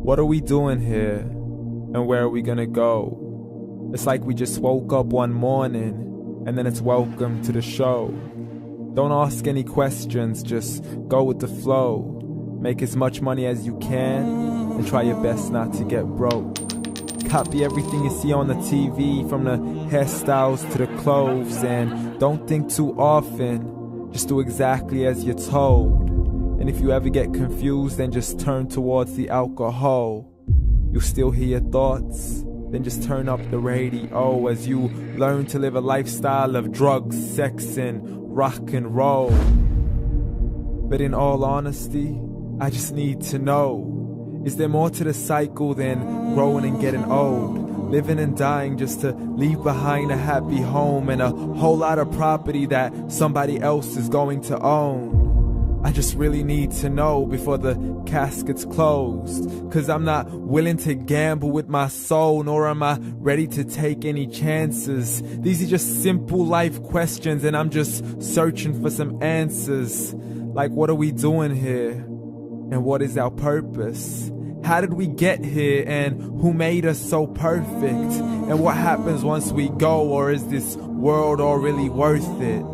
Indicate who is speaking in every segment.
Speaker 1: What are we doing here? And where are we gonna go? It's like we just woke up one morning, and then it's welcome to the show. Don't ask any questions, just go with the flow. Make as much money as you can, and try your best not to get broke. Copy everything you see on the TV, from the hairstyles to the clothes, and don't think too often, just do exactly as you're told. And if you ever get confused, then just turn towards the alcohol. You'll still hear your thoughts, then just turn up the radio as you learn to live a lifestyle of drugs, sex, and rock and roll. But in all honesty, I just need to know, is there more to the cycle than growing and getting old? Living and dying just to leave behind a happy home and a whole lot of property that somebody else is going to own. I just really need to know before the casket's closed, 'cause I'm not willing to gamble with my soul, nor am I ready to take any chances. These are just simple life questions, and I'm just searching for some answers. Like, what are we doing here? And what is our purpose? How did we get here, and who made us so perfect? And what happens once we go, or is this world all really worth it?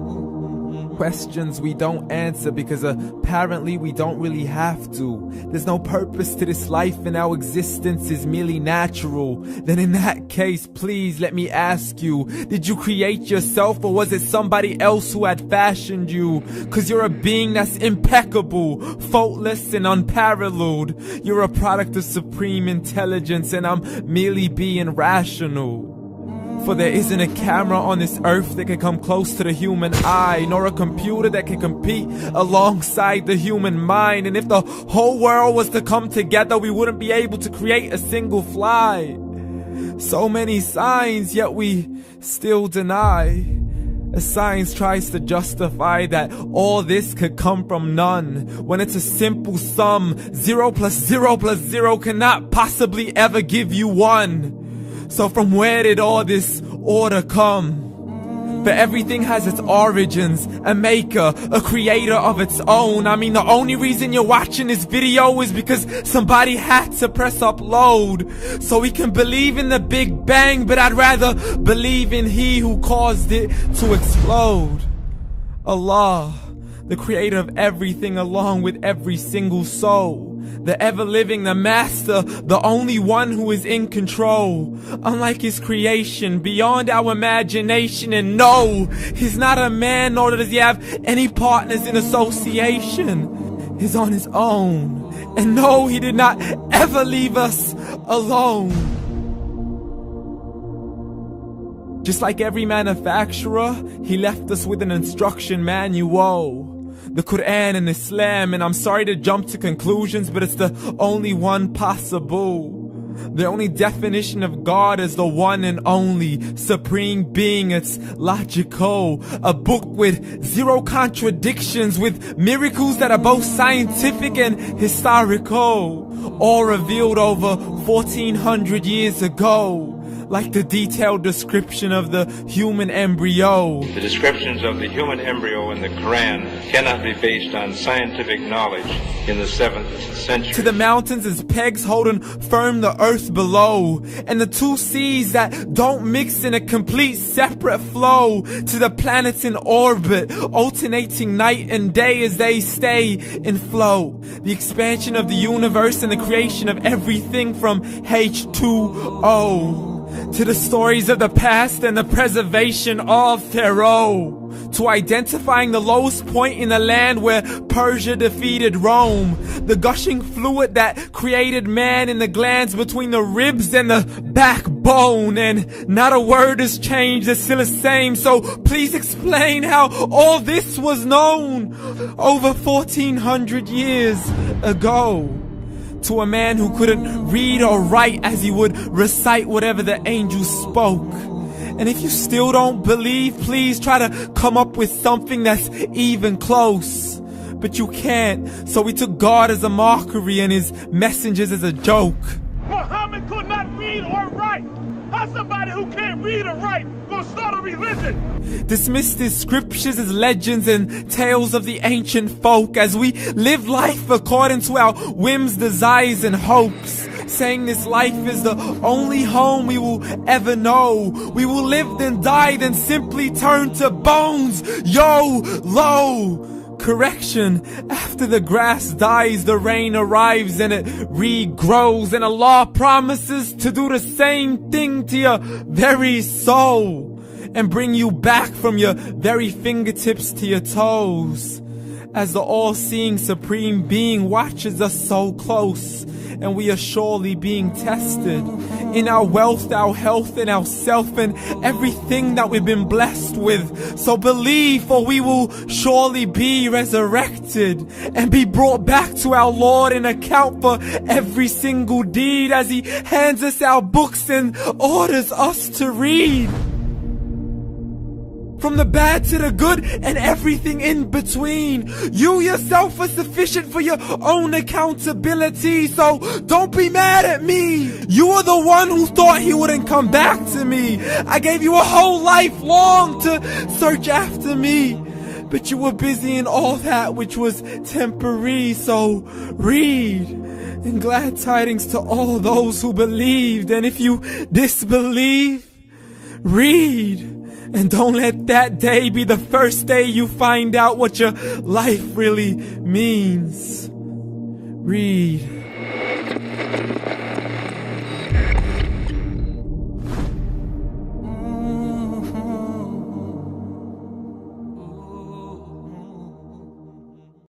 Speaker 1: Questions we don't answer because apparently we don't really have to. There's no purpose to this life and our existence is merely natural. Then in that case, please let me ask you, did you create yourself, or was it somebody else who had fashioned you? 'Cause you're a being that's impeccable, faultless and unparalleled. You're a product of supreme intelligence, and I'm merely being rational. For there isn't a camera on this earth that can come close to the human eye, nor a computer that can compete alongside the human mind. And if the whole world was to come together, we wouldn't be able to create a single fly. So many signs, yet we still deny. As science tries to justify that all this could come from none, when it's a simple sum. 0 plus 0 plus 0 cannot possibly ever give you 1. So from where did all this order come? For everything has its origins, a maker, a creator of its own. I mean, the only reason you're watching this video is because somebody had to press upload. So we can believe in the Big Bang, but I'd rather believe in He who caused it to explode. Allah, the creator of everything along with every single soul. The ever-living, the master, the only one who is in control. Unlike his creation, beyond our imagination. And no, he's not a man, nor does he have any partners in association. He's on his own. And no, he did not ever leave us alone. Just like every manufacturer, he left us with an instruction manual. The Quran and Islam, and I'm sorry to jump to conclusions, but it's the only one possible. The only definition of God is the one and only supreme being. It's logical, a book with 0 contradictions, with miracles that are both scientific and historical, all revealed over 1400 years ago. Like the detailed description of the human embryo.
Speaker 2: The descriptions of the human embryo in the Quran cannot be based on scientific knowledge in the 7th century.
Speaker 1: To the mountains as pegs holding firm the earth below, and the 2 seas that don't mix in a complete separate flow. To the planets in orbit, alternating night and day as they stay in flow. The expansion of the universe and the creation of everything from H2O. To the stories of the past and the preservation of Pharaoh. To identifying the lowest point in the land where Persia defeated Rome. The gushing fluid that created man in the glands between the ribs and the backbone. And not a word has changed, it's still the same. So please explain how all this was known over 1400 years ago. To a man who couldn't read or write, as he would recite whatever the angels spoke. And if you still don't believe, please try to come up with something that's even close. But you can't, so we took God as a mockery and his messengers as a joke.
Speaker 3: Muhammad could not read or write. How's somebody who can't read or write gonna start a religion?
Speaker 1: Dismissed his scriptures as legends and tales of the ancient folk, as we live life according to our whims, desires, and hopes. saying this life is the only home we will ever know. We will live then die, then simply turn to bones. YOLO! Correction, after the grass dies, the rain arrives and it regrows, and Allah promises to do the same thing to your very soul and bring you back from your very fingertips to your toes, as the all-seeing supreme being watches us so close, and we are surely being tested in our wealth, our health, and our self, and everything that we've been blessed with. So believe, for we will surely be resurrected and be brought back to our Lord and account for every single deed, as He hands us our books and orders us to read. From the bad to the good and everything in between. You yourself are sufficient for your own accountability, so don't be mad at me. You are the one who thought He wouldn't come back to me. I gave you a whole life long to search after me, but you were busy in all that which was temporary. So read, and glad tidings to all those who believed. And if you disbelieve, read. And don't let that day be the first day you find out what your life really means. Read.